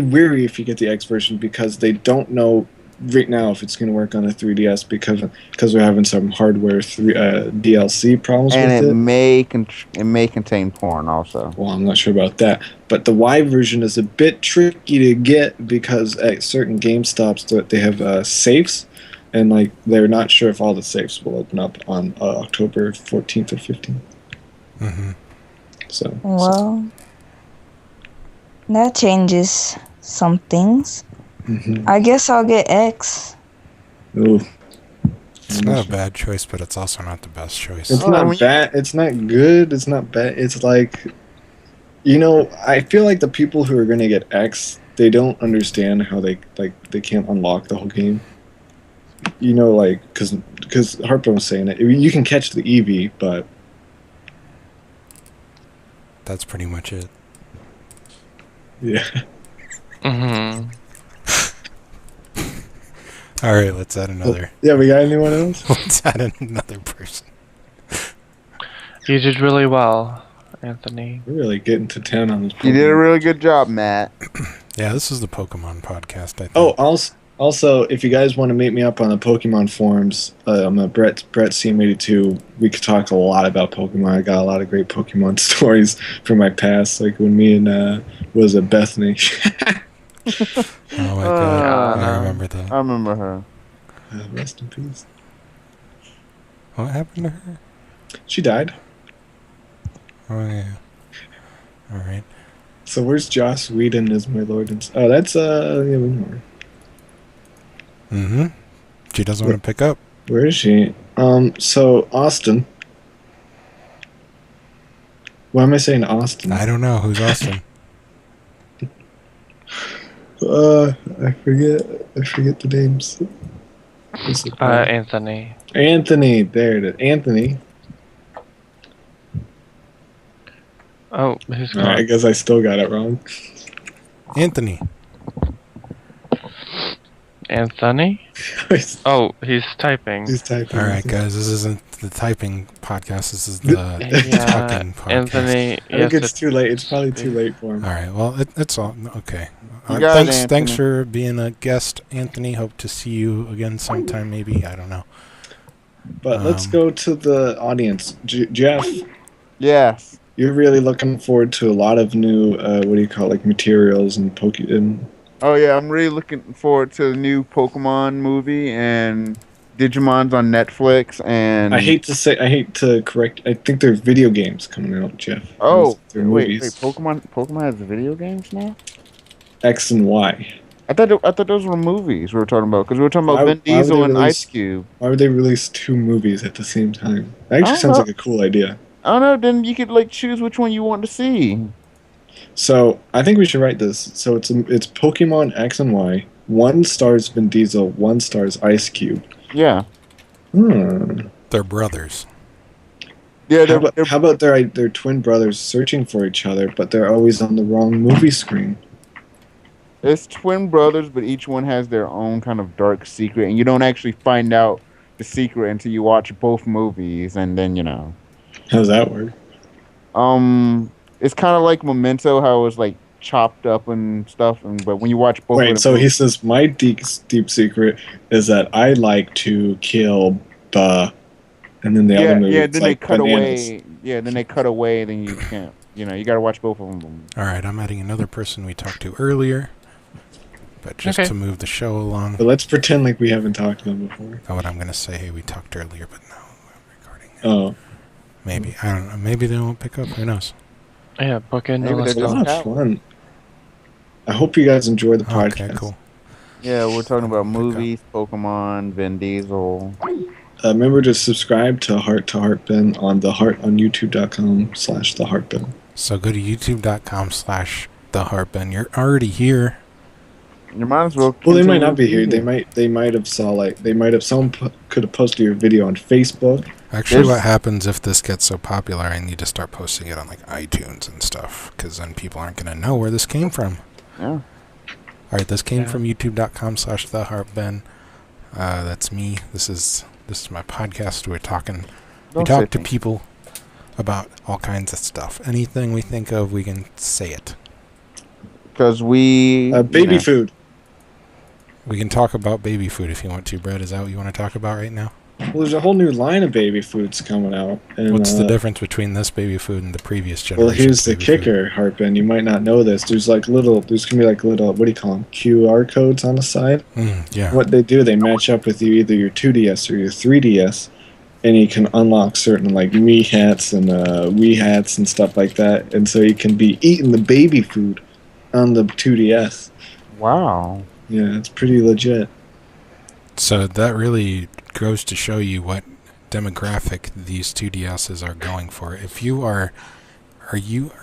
Speaker 1: wary if you get the X version because they don't know right now if it's going to work on the 3DS because we're having some hardware DLC problems with it.
Speaker 3: And it may contain porn also.
Speaker 1: Well, I'm not sure about that, but the Y version is a bit tricky to get because at certain GameStops they have safes. And, like, they're not sure if all the safes will open up on October 14th or 15th.
Speaker 2: Mm-hmm.
Speaker 1: So.
Speaker 7: That changes some things.
Speaker 1: Mm-hmm.
Speaker 7: I guess I'll get X.
Speaker 1: Ooh.
Speaker 2: It's not a bad choice, but it's also not the best choice.
Speaker 1: It's not bad. It's not good. It's not bad. It's like, I feel like the people who are going to get X, they don't understand how they can't unlock the whole game. Because Heartben was saying it. You can catch the Eevee, but
Speaker 2: that's pretty much it.
Speaker 1: Yeah.
Speaker 5: Mm-hmm.
Speaker 2: All right, let's add another.
Speaker 1: Yeah, we got anyone else?
Speaker 2: Let's add another person.
Speaker 5: You did really well, Anthony.
Speaker 1: We're really getting to town on this.
Speaker 3: You did a really good job, Matt.
Speaker 2: Yeah, this is the Pokemon podcast, I think.
Speaker 1: Oh, also, if you guys want to meet me up on the Pokemon forums, I'm a Brett CM82. We could talk a lot about Pokemon. I got a lot of great Pokemon stories from my past, like when me and Bethany.
Speaker 2: Oh my god, I remember that.
Speaker 3: I remember her.
Speaker 1: Rest in peace.
Speaker 2: What happened to her?
Speaker 1: She died.
Speaker 2: Oh yeah. All right.
Speaker 1: So where's Joss Whedon as my lord? Oh, that's yeah, we know her.
Speaker 2: Mm-hmm. She doesn't want to pick up.
Speaker 1: Where is she? So Austin. Why am I saying Austin?
Speaker 2: I don't know. Who's Austin?
Speaker 1: I forget the names.
Speaker 5: Anthony.
Speaker 1: Anthony, there it is. Anthony.
Speaker 5: Oh, who's
Speaker 1: All right, I guess I still got it wrong.
Speaker 2: Anthony.
Speaker 5: Anthony? Oh, he's typing.
Speaker 1: He's typing.
Speaker 2: All right, guys, this isn't the typing podcast. This is the talking podcast.
Speaker 5: Anthony,
Speaker 1: I think it's too late. It's probably too late for him.
Speaker 2: All right, well, it's all okay. Thanks for being a guest, Anthony. Hope to see you again sometime, maybe. I don't know.
Speaker 1: But let's go to the audience. Geoff.
Speaker 3: Yes.
Speaker 1: You're really looking forward to a lot of new, materials and Pokemon.
Speaker 3: Oh yeah, I'm really looking forward to the new Pokemon movie and Digimon's on Netflix. And
Speaker 1: I hate to correct. I think there's video games coming out, Geoff.
Speaker 3: Oh, wait, Pokemon has video games now?
Speaker 1: X and Y.
Speaker 3: I thought those were movies we were talking about, because we were talking about Vin Diesel and Ice Cube.
Speaker 1: Why would they release two movies at the same time? That actually sounds like a cool idea.
Speaker 3: I don't know. Then you could choose which one you want to see.
Speaker 1: So I think we should write this. So it's Pokemon X and Y. One stars Vin Diesel. One stars Ice Cube.
Speaker 3: Yeah.
Speaker 2: They're brothers.
Speaker 3: Yeah.
Speaker 1: How about they're twin brothers searching for each other, but they're always on the wrong movie screen?
Speaker 3: It's twin brothers, but each one has their own kind of dark secret, and you don't actually find out the secret until you watch both movies, and then
Speaker 1: How does that work?
Speaker 3: It's kind of like Memento, how it was chopped up and stuff, but when you watch both.
Speaker 1: Wait, so he says my deep secret is that I like to kill the, and then the other movie.
Speaker 3: Yeah, then they cut
Speaker 1: bananas.
Speaker 3: away. Yeah, then they cut away. Then you can't. You got to watch both of them.
Speaker 2: All right, I'm adding another person we talked to earlier, but just to move the show along.
Speaker 1: But let's pretend like we haven't talked to them before.
Speaker 2: Oh, what I'm gonna say? Hey, we talked earlier, but no, we're recording.
Speaker 1: Oh.
Speaker 2: Maybe I don't know. Maybe they won't pick up. Who knows?
Speaker 5: Yeah, book in.
Speaker 1: It's a lot of fun. I hope you guys enjoy the podcast.
Speaker 2: Okay, cool.
Speaker 3: Yeah, we're talking about movies, Pokemon, Vin Diesel.
Speaker 1: Remember to subscribe to Heartben on youtube.com/theheartben.
Speaker 2: So go to youtube.com/theheartben. You're already here.
Speaker 3: You might as well.
Speaker 1: Well, they might not be here. They might have someone could have posted your video on Facebook.
Speaker 2: Actually, what happens if this gets so popular? I need to start posting it on iTunes and stuff, because then people aren't going to know where this came from.
Speaker 3: Yeah.
Speaker 2: All right, this came from youtube.com/theheartben. That's me. This is my podcast. We talk to people about all kinds of stuff. Anything we think of, we can say it.
Speaker 3: Because we
Speaker 1: baby food.
Speaker 2: We can talk about baby food if you want to, Brett. Is that what you want to talk about right now?
Speaker 1: Well, there's a whole new line of baby foods coming out. And,
Speaker 2: what's the difference between this baby food and the previous generation?
Speaker 1: Well, here's the kicker, Heartben. You might not know this. There's gonna be little, what do you call them? QR codes on the side.
Speaker 2: Yeah.
Speaker 1: What they do, they match up with either your 2DS or your 3DS, and you can unlock certain me hats and wee hats and stuff like that. And so you can be eating the baby food on the 2DS.
Speaker 3: Wow.
Speaker 1: Yeah, it's pretty legit.
Speaker 2: So that really goes to show you what demographic these 2DSs are going for. If you are you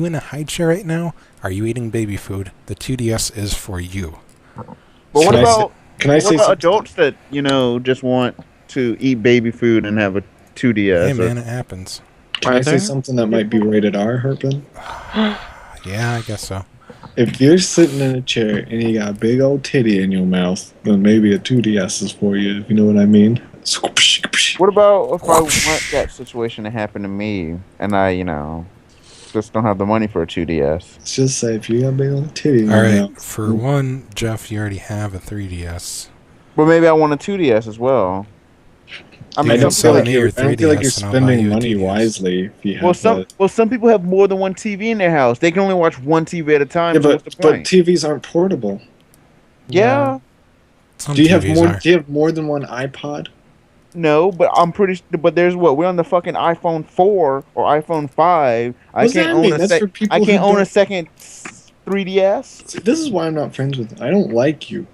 Speaker 2: in a high chair right now? Are you eating baby food? The 2DS is for you.
Speaker 3: But what about adults that just want to eat baby food and have a 2DS?
Speaker 2: Hey man, it happens.
Speaker 1: Can I say something that might be rated R, Heartben?
Speaker 2: Yeah, I guess so.
Speaker 1: If you're sitting in a chair and you got a big old titty in your mouth, then maybe a 2DS is for you, if you know what I mean.
Speaker 3: What about if I want that situation to happen to me and I, just don't have the money for a 2DS?
Speaker 1: Let's just say if you got a big old titty in
Speaker 2: your
Speaker 1: mouth.
Speaker 2: Alright, for one, Geoff, you already have a 3DS.
Speaker 3: But maybe I want a 2DS as well.
Speaker 1: I don't feel like you're spending money wisely if you have
Speaker 3: some people have more than one TV in their house. They can only watch one TV at a time.
Speaker 1: Yeah, but TVs aren't portable.
Speaker 3: Yeah.
Speaker 1: Do you have more than one iPod?
Speaker 3: No, but I'm pretty. But there's what we're on the fucking iPhone 4 or iPhone 5. I can't own a second 3DS.
Speaker 1: This is why I'm not friends with. I don't like you.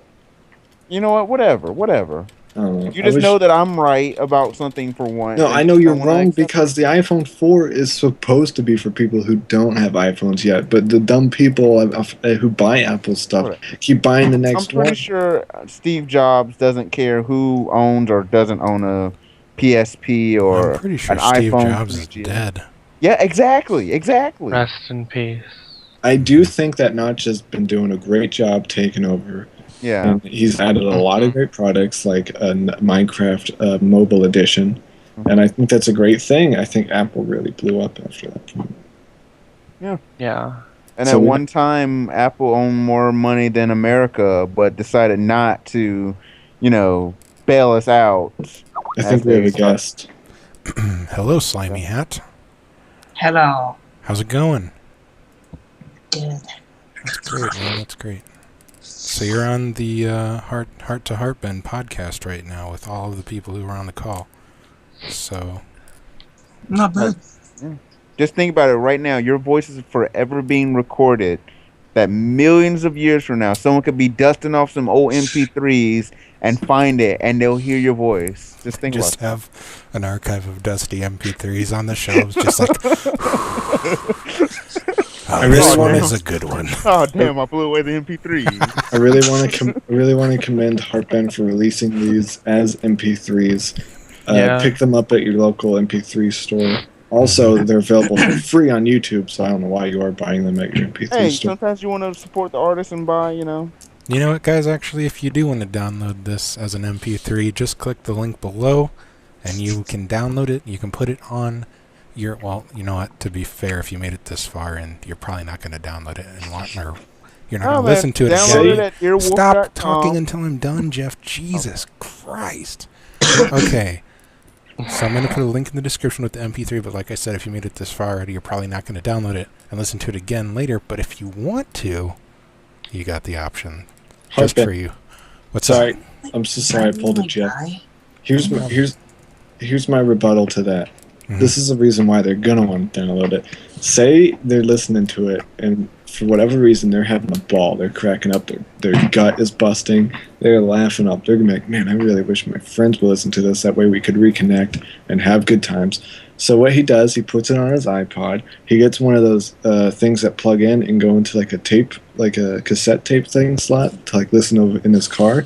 Speaker 3: You know what? Whatever. You just know that I'm right about something for once.
Speaker 1: No, I know you're wrong because the iPhone 4 is supposed to be for people who don't have iPhones yet, but the dumb people who buy Apple stuff keep buying the next one.
Speaker 3: I'm pretty sure Steve Jobs doesn't care who owns or doesn't own a PSP or
Speaker 2: I'm pretty sure
Speaker 3: an
Speaker 2: Steve
Speaker 3: iPhone.
Speaker 2: Jobs is dead.
Speaker 3: Yeah, exactly.
Speaker 5: Rest in peace.
Speaker 1: I do think that Notch has been doing a great job taking over.
Speaker 3: Yeah,
Speaker 1: and he's added a lot of great products like a Minecraft mobile edition, and I think that's a great thing. I think Apple really blew up after that point.
Speaker 3: Yeah. And so at one time, Apple owned more money than America, but decided not to, bail us out.
Speaker 1: I think we have a guest.
Speaker 2: Hello, Slimy Hat.
Speaker 8: Hello.
Speaker 2: How's it going?
Speaker 8: Good.
Speaker 2: That's great, man. That's great. So you're on the Heart to Heartben podcast right now with all of the people who were on the call. So
Speaker 8: not bad.
Speaker 3: Just think about it right now. Your voice is forever being recorded. That millions of years from now, someone could be dusting off some old MP3s and find it, and they'll hear your voice. Just think about it.
Speaker 2: Just have an archive of dusty MP3s on the shelves, just like.
Speaker 1: I really want
Speaker 2: is a good one.
Speaker 3: Oh damn! I blew away the MP3s.
Speaker 1: I really want to commend Heartben for releasing these as MP3s. Pick them up at your local MP3 store. Also, they're available for free on YouTube, so I don't know why you are buying them at your MP3 store.
Speaker 3: Hey, sometimes you want to support the artist and buy,
Speaker 2: You know what, guys? Actually, if you do want to download this as an MP3, just click the link below, and you can download it. You can put it on. Well, you know what? To be fair, if you made it this far, and you're probably not going to download it or you're not going to listen to it again. Stop talking until I'm done, Geoff. Jesus Christ. Okay. So I'm going to put a link in the description with the MP3, but like I said, if you made it this far, you're probably not going to download it and listen to it again later. But if you want to, you got the option just for you. What's up?
Speaker 1: I'm so sorry I pulled it, Geoff. Here's my rebuttal to that. This is the reason why they're going to want to download it. Say they're listening to it, and for whatever reason, they're having a ball. They're cracking up. Their gut is busting. They're laughing up. They're going to be like, man, I really wish my friends would listen to this. That way we could reconnect and have good times. So what he does, he puts it on his iPod. He gets one of those things that plug in and go into like a tape, like a cassette tape thing slot to like listen over in his car.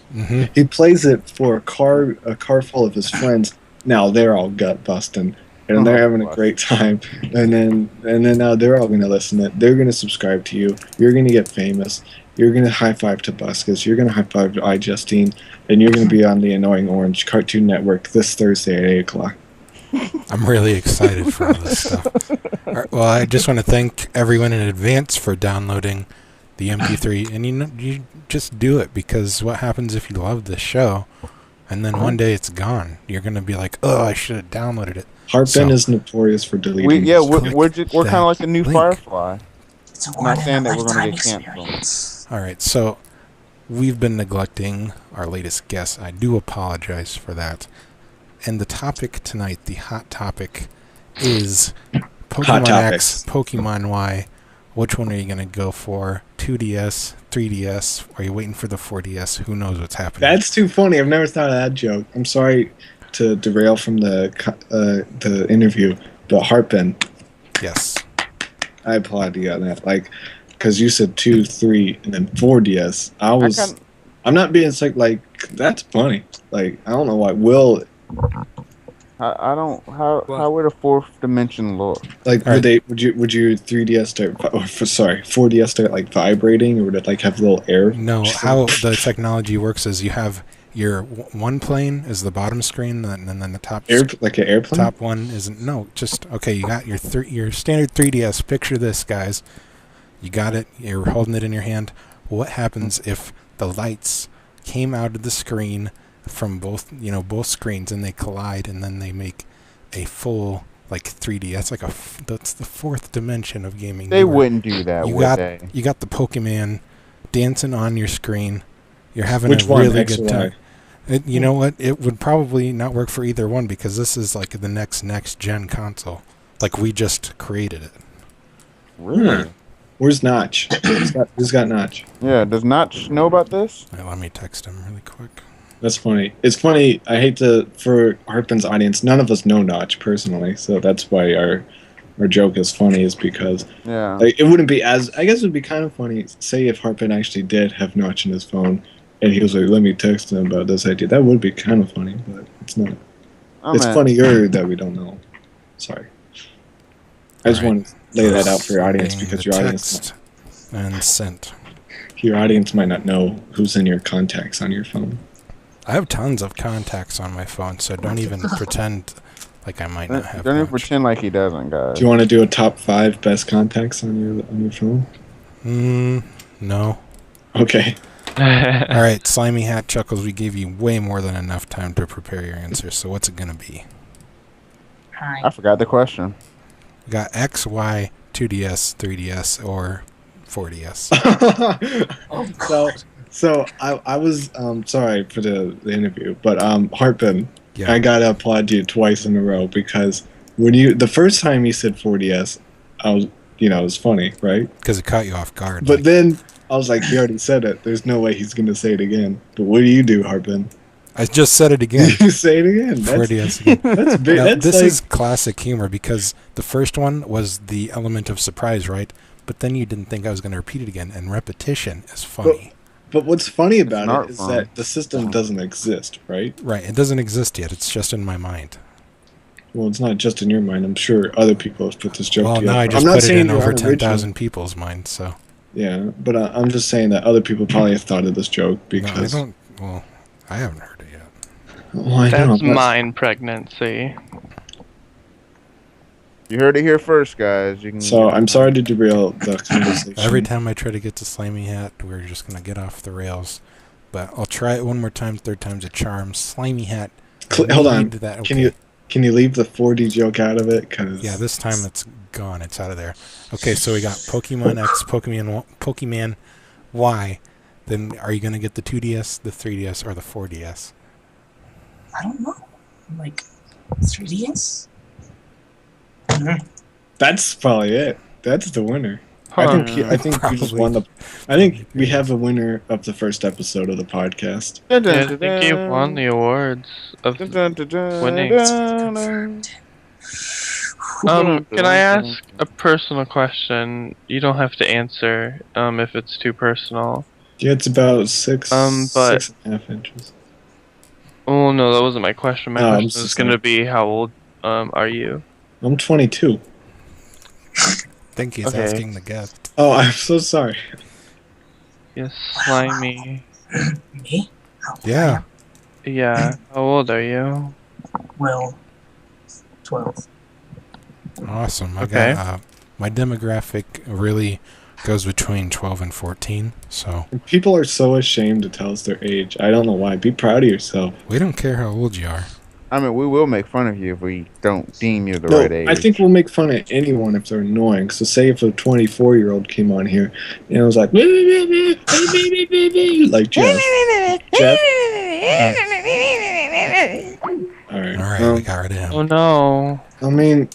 Speaker 1: He plays it for a car full of his friends. Now they're all gut busting. And they're having a great time, and then now they're all going to listen to it. They're going to subscribe to you. You're going to get famous. You're going to high five to Buscus. You're going to high five to iJustine, and you're going to be on the Annoying Orange Cartoon Network this Thursday at 8 o'clock.
Speaker 2: I'm really excited for all this stuff. Right, well, I just want to thank everyone in advance for downloading the MP3, and you just do it, because what happens if you love this show, and then one day it's gone? You're going to be like, oh, I should have downloaded it.
Speaker 1: Heartben is notorious for deleting.
Speaker 3: We're kind of like the new Firefly. I'm not saying that we're going to get canceled.
Speaker 2: All right, so we've been neglecting our latest guest. I do apologize for that. And the topic tonight, the hot topic, is Pokemon X, Pokemon Y. Which one are you going to go for? 2DS, 3DS? Are you waiting for the 4DS? Who knows what's happening?
Speaker 1: That's too funny. I've never thought of that joke. I'm sorry to derail from the interview, but Heartben.
Speaker 2: Yes. I
Speaker 1: applaud you on that. Like, because you said 2, 3, and then 4DS. I'm not being sick. Like, that's funny. Like, I don't know why.
Speaker 3: I don't. How would a fourth dimension look?
Speaker 1: Like, would your 3DS start? 4DS start like vibrating, or would it like have a little air?
Speaker 2: No. How the technology works is you have your one plane is the bottom screen, and then the top
Speaker 1: like an airplane.
Speaker 2: Top one isn't. No, just okay. You got your standard 3DS. Picture this, guys. You got it. You're holding it in your hand. What happens if the lights came out of the screen from both screens, and they collide, and then they make a full like 3D? That's the fourth dimension of gaming.
Speaker 3: They wouldn't do that.
Speaker 2: You got the Pokemon dancing on your screen. You're having a really good time. You know what? It would probably not work for either one because this is like the next gen console. Like we just created it.
Speaker 3: Really?
Speaker 1: Where's Notch? Who's got Notch?
Speaker 3: Yeah, does Notch know about this?
Speaker 2: Let me text him really quick.
Speaker 1: That's funny. It's funny. I hate for Heartben's audience, none of us know Notch personally, so that's why our joke is funny, is because like, it wouldn't be as, I guess it would be kind of funny, say if Heartben actually did have Notch in his phone, and he was like, let me text him about this idea. That would be kind of funny, but it's not. It's funnier that we don't know. Sorry. I just want to lay that out for your audience because your audience
Speaker 2: and sent.
Speaker 1: Your audience might not know who's in your contacts on your phone.
Speaker 2: I have tons of contacts on my phone, so don't even pretend like I might not have.
Speaker 3: Don't even pretend like he doesn't, guys.
Speaker 1: Do you want to do a top 5 best contacts on your phone?
Speaker 2: No.
Speaker 1: Okay.
Speaker 2: All right, Slimy Hat Chuckles, we gave you way more than enough time to prepare your answer, so what's it going to be?
Speaker 3: I forgot the question.
Speaker 2: We got X, Y, 2DS, 3DS, or 4DS.
Speaker 1: So I was sorry for the interview, but Heartben, I gotta applaud you twice in a row because when the first time you said 4DS, I was it was funny, right?
Speaker 2: Because it caught you off guard.
Speaker 1: But then I was like, he already said it. There's no way he's gonna say it again. But what do you do, Heartben?
Speaker 2: I just said it again.
Speaker 1: You say it again.
Speaker 2: 4DS again.
Speaker 1: That's big.
Speaker 2: Now,
Speaker 1: that's
Speaker 2: this
Speaker 1: like,
Speaker 2: is classic humor because the first one was the element of surprise, right? But then you didn't think I was going to repeat it again, and repetition is funny.
Speaker 1: But what's funny about it is that the system doesn't exist, right?
Speaker 2: Right. It doesn't exist yet. It's just in my mind.
Speaker 1: Well, it's not just in your mind. I'm sure other people have put this joke together.
Speaker 2: Well, now I just put it in over 10,000 people's minds, so.
Speaker 1: Yeah, but I'm just saying that other people probably have thought of this joke because...
Speaker 2: No, I haven't heard it yet.
Speaker 1: Well,
Speaker 5: That's mind pregnancy.
Speaker 3: You heard it here first, guys.
Speaker 1: So I'm sorry to derail the conversation.
Speaker 2: Every time I try to get to Slimy Hat, we're just going to get off the rails. But I'll try it one more time. Third time's a charm. Slimy Hat.
Speaker 1: Hold on. Can you leave the 4D joke out of it?
Speaker 2: Yeah, this time it's gone. It's out of there. Okay, so we got Pokemon X, Pokemon Y. Then are you going to get the 2DS, the 3DS, or the 4DS?
Speaker 8: I don't know. Like 3DS?
Speaker 1: That's probably it. That's the winner. I think you just won the. I think we have a winner of the first episode of the podcast.
Speaker 5: I think you won the awards of winning. Can I ask a personal question? You don't have to answer if it's too personal.
Speaker 1: Yeah, it's about 6.5 inches.
Speaker 5: Oh no, that wasn't my question. My question is going to be, how old are you?
Speaker 1: I'm 22.
Speaker 2: I think he's asking the guest.
Speaker 1: Oh, I'm so sorry.
Speaker 5: Yes, Slimy.
Speaker 8: Me?
Speaker 2: Yeah.
Speaker 5: Yeah. How old are you?
Speaker 8: Well, 12.
Speaker 2: Awesome. I got my demographic really goes between 12 and 14. So
Speaker 1: people are so ashamed to tell us their age. I don't know why. Be proud of yourself.
Speaker 2: We don't care how old you are.
Speaker 3: I mean, we will make fun of you if we don't deem you the right age.
Speaker 1: I think we'll make fun of anyone if they're annoying. So say if a 24-year-old came on here and it was like, like Geoff. All right,
Speaker 2: we got rid of him.
Speaker 5: Oh no.
Speaker 1: I mean,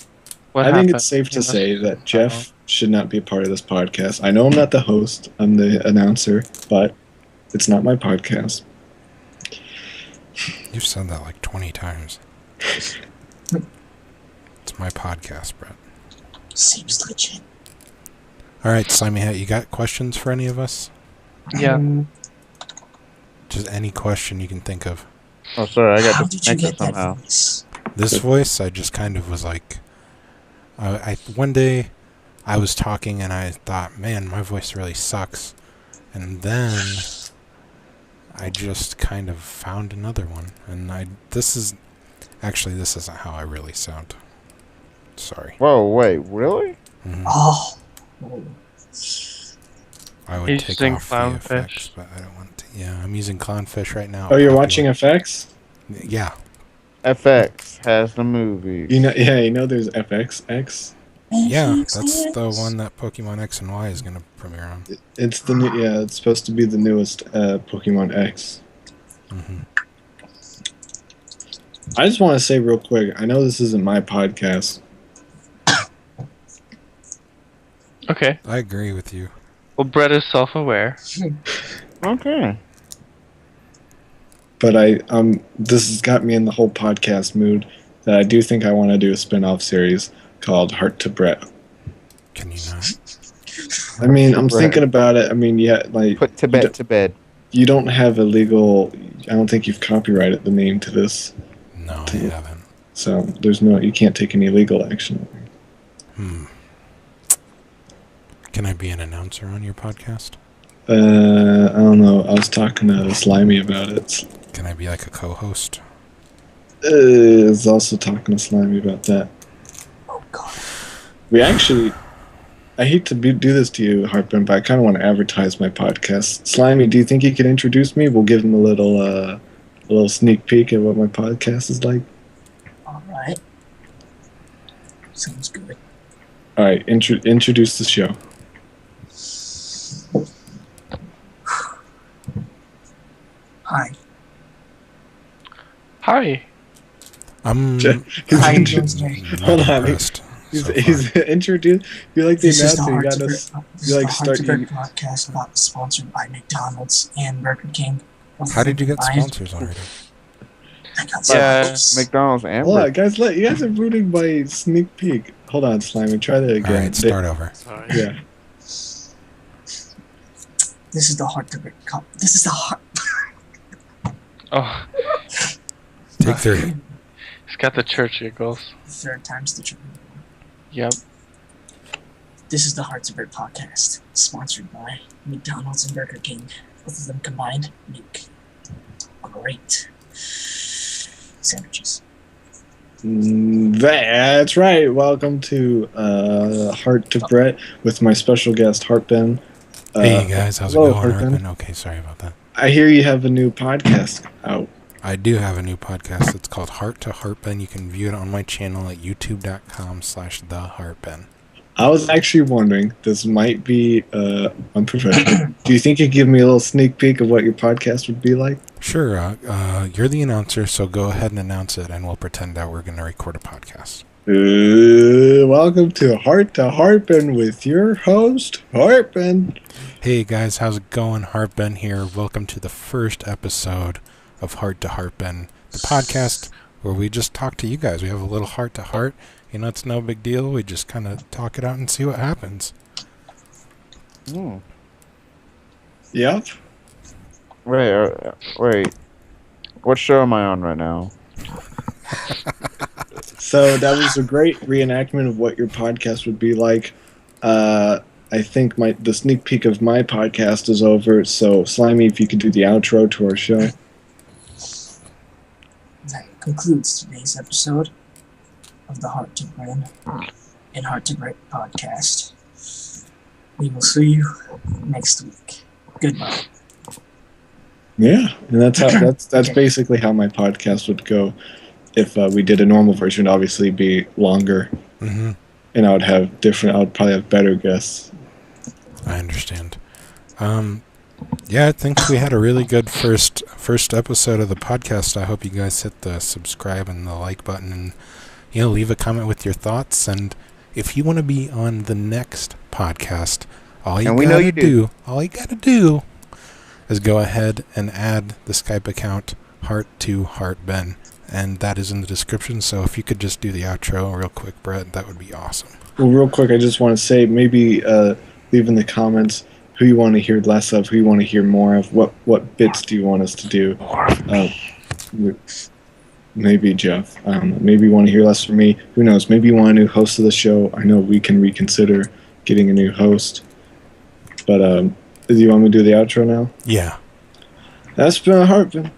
Speaker 1: I think it's safe to
Speaker 5: You
Speaker 1: say that Geoff should not be a part of this podcast. I know I'm not the host. I'm the announcer, but it's not my podcast.
Speaker 2: You've said that like 20 times. It's my podcast, Brett.
Speaker 8: Seems legit.
Speaker 2: All right, Slimy Hat, you got questions for any of us?
Speaker 5: Yeah.
Speaker 2: Just any question you can think of.
Speaker 3: Oh, sorry, I got
Speaker 8: How did you get
Speaker 3: somehow.
Speaker 8: that voice?
Speaker 2: This voice, I just kind of was like... one day, I was talking and I thought, man, my voice really sucks. And then... I just kind of found another one, and this isn't how I really sound. Sorry.
Speaker 3: Whoa, wait, really?
Speaker 2: Mm-hmm.
Speaker 8: Oh.
Speaker 2: I would take off the effects, but I don't want to. Yeah, I'm using Clownfish right now.
Speaker 1: Oh, you're watching FX?
Speaker 2: Yeah.
Speaker 3: FX has the movie.
Speaker 1: You know there's FXX?
Speaker 2: Yeah, that's the one that Pokemon X and Y is going to premiere on.
Speaker 1: It's the new, it's supposed to be the newest Pokemon X.
Speaker 2: Mm-hmm.
Speaker 1: I just want to say real quick, I know this isn't my podcast.
Speaker 5: Okay.
Speaker 2: I agree with you.
Speaker 5: Well, Brett is self-aware.
Speaker 3: Okay.
Speaker 1: But this has got me in the whole podcast mood that I do think I want to do a spin-off series called Heart to Brett.
Speaker 2: Can you not?
Speaker 1: I mean, I'm thinking about it. I mean, yeah, like
Speaker 3: put Tibet to bed.
Speaker 1: You don't have a legal. I don't think you've copyrighted the name to this.
Speaker 2: No, I haven't.
Speaker 1: So there's no. You can't take any legal action.
Speaker 2: Can I be an announcer on your podcast?
Speaker 1: I don't know. I was talking to Slimy about it.
Speaker 2: Can I be like a co-host?
Speaker 1: I was also talking to Slimy about that.
Speaker 8: Oh God.
Speaker 1: We actually. I hate to do this to you, Heartben, but I kind of want to advertise my podcast. Slimy, do you think you could introduce me? We'll give him a little sneak peek at what my podcast is like.
Speaker 8: All right. Sounds good.
Speaker 1: All right, introduce the show.
Speaker 8: Hi.
Speaker 5: Hi.
Speaker 8: How you doing today?
Speaker 1: Hold on. He's introduced. You like the announcer? You got us. You like start your
Speaker 8: podcast about sponsored by McDonald's and Burger King.
Speaker 2: How did you get sponsors already?
Speaker 8: I got
Speaker 3: McDonald's and
Speaker 1: Hold on, guys. You guys are ruining my sneak peek. Hold on, Slimy. Try that again.
Speaker 2: All right, start over.
Speaker 6: Sorry.
Speaker 1: Yeah.
Speaker 8: This is the Heart to Brett. This is the Heart.
Speaker 5: Oh.
Speaker 2: Take 3.
Speaker 5: He's got the church giggles.
Speaker 8: Third time's the charm.
Speaker 5: Yep.
Speaker 8: This is the Heart to Brett podcast, sponsored by McDonald's and Burger King. Both of them combined make great sandwiches.
Speaker 1: That's right. Welcome to Heart to Brett with my special guest Heartben.
Speaker 2: Hey guys, how's it
Speaker 1: hello,
Speaker 2: going,
Speaker 1: Heartben?
Speaker 2: Okay, sorry about that.
Speaker 1: I hear you have a new podcast out.
Speaker 2: I do have a new podcast. It's called Heart to Heartben. You can view it on my channel at youtube.com/theheartben.
Speaker 1: I was actually wondering, this might be unprofessional. Do you think you'd give me a little sneak peek of what your podcast would be like?
Speaker 2: Sure. You're the announcer, so go ahead and announce it, and we'll pretend that we're going to record a podcast.
Speaker 1: Welcome to Heartben with your host, Heartben.
Speaker 2: Hey guys, how's it going? Heartben here. Welcome to the first episode of Heart to Heartben, the podcast where we just talk to you guys. We have a little heart to heart. You know, it's no big deal. We just kind of talk it out and see what happens.
Speaker 1: Yep.
Speaker 3: Wait. What show am I on right now?
Speaker 1: So that was a great reenactment of what your podcast would be like. I think the sneak peek of my podcast is over. So, Slimy, if you could do the outro to our show.
Speaker 8: That concludes today's episode of the Heart to Brett and Heart to Brett podcast. We will see you next week. Goodbye.
Speaker 1: Yeah, and that's basically how my podcast would go. If we did a normal version, it'd obviously be longer, and I would probably have better guests.
Speaker 2: I understand. Yeah, I think we had a really good first episode of the podcast. I hope you guys hit the subscribe and the like button, and leave a comment with your thoughts. And if you want to be on the next podcast, all you gotta do is go ahead and add the Skype account hearttoheartben, and that is in the description. So if you could just do the outro real quick, Brett, that would be awesome.
Speaker 1: Well, real quick, I just want to say maybe leave in the comments who you want to hear less of, who you want to hear more of, what bits do you want us to do. Maybe Geoff. I don't know. Maybe you want to hear less from me. Who knows? Maybe you want a new host of the show. I know we can reconsider getting a new host. But do you want me to do the outro now?
Speaker 2: Yeah.
Speaker 1: That's been Heartben.